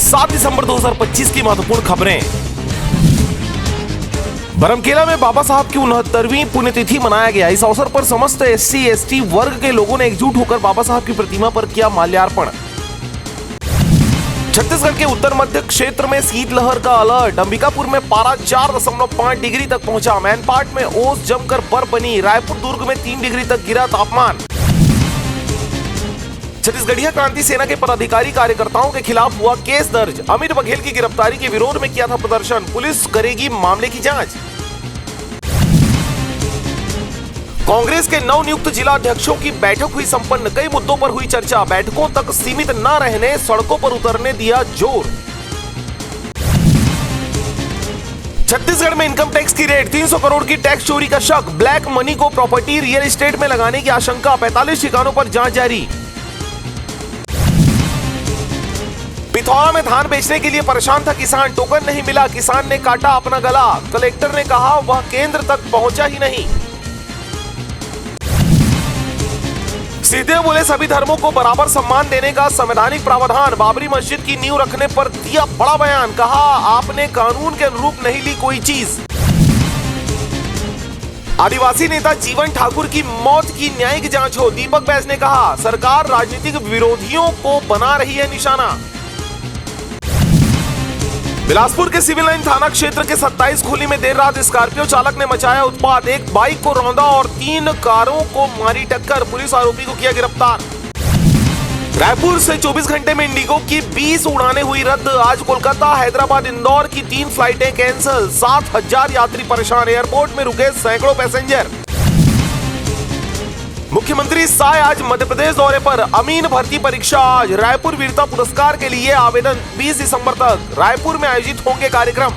7 दिसंबर 2025 की महत्वपूर्ण खबरें। बरमकेला में बाबा साहब की 69वीं पुण्यतिथि मनाया गया। इस अवसर पर समस्त SC ST वर्ग के लोगों ने एकजुट होकर बाबा साहब की प्रतिमा पर किया माल्यार्पण। छत्तीसगढ़ के उत्तर मध्य क्षेत्र में शीतलहर का अलर्ट। अंबिकापुर में पारा 4.5 डिग्री तक पहुंचा। मैनपाट में ओस जमकर बर्फ बनी। रायपुर दुर्ग में 3 डिग्री तक गिरा तापमान। छत्तीसगढ़िया क्रांति सेना के पदाधिकारी कार्यकर्ताओं के खिलाफ हुआ केस दर्ज। अमित बघेल की गिरफ्तारी के विरोध में किया था प्रदर्शन। पुलिस करेगी मामले की जांच। कांग्रेस के नवनियुक्त जिला अध्यक्षों की बैठक हुई संपन्न। कई मुद्दों पर हुई चर्चा। बैठकों तक सीमित न रहने, सड़कों पर उतरने दिया जोर। छत्तीसगढ़ में इनकम टैक्स की रेड। 300 करोड़ की टैक्स चोरी का शक। ब्लैक मनी को प्रॉपर्टी रियल एस्टेट में लगाने की आशंका। 45 ठिकानों पर जांच जारी। पिथौरा में धान बेचने के लिए परेशान था किसान। टोकन नहीं मिला। किसान ने काटा अपना गला। कलेक्टर ने कहा वह केंद्र तक पहुंचा ही नहीं। सीधे बोले सभी धर्मों को बराबर सम्मान देने का संवैधानिक प्रावधान। बाबरी मस्जिद की नींव रखने पर दिया बड़ा बयान। कहा आपने कानून के अनुरूप नहीं ली कोई चीज। आदिवासी नेता जीवन ठाकुर की मौत की न्यायिक जांच हो। दीपक बैस ने कहा सरकार राजनीतिक विरोधियों को बना रही है निशाना। बिलासपुर के सिविल लाइन थाना क्षेत्र के 27 खोली में देर रात स्कॉर्पियो चालक ने मचाया उत्पात। एक बाइक को रौंदा और 3 कारों को मारी टक्कर। पुलिस आरोपी को किया गिरफ्तार। रायपुर से 24 घंटे में इंडिगो की 20 उड़ानें हुई रद्द। आज कोलकाता, हैदराबाद, इंदौर की 3 फ्लाइटें कैंसिल। 7,000 यात्री परेशान। एयरपोर्ट में रुके सैकड़ों पैसेंजर। मुख्यमंत्री साय आज मध्य प्रदेश दौरे पर। अमीन भर्ती परीक्षा आज। रायपुर वीरता पुरस्कार के लिए आवेदन 20 दिसंबर तक। रायपुर में आयोजित होंगे कार्यक्रम।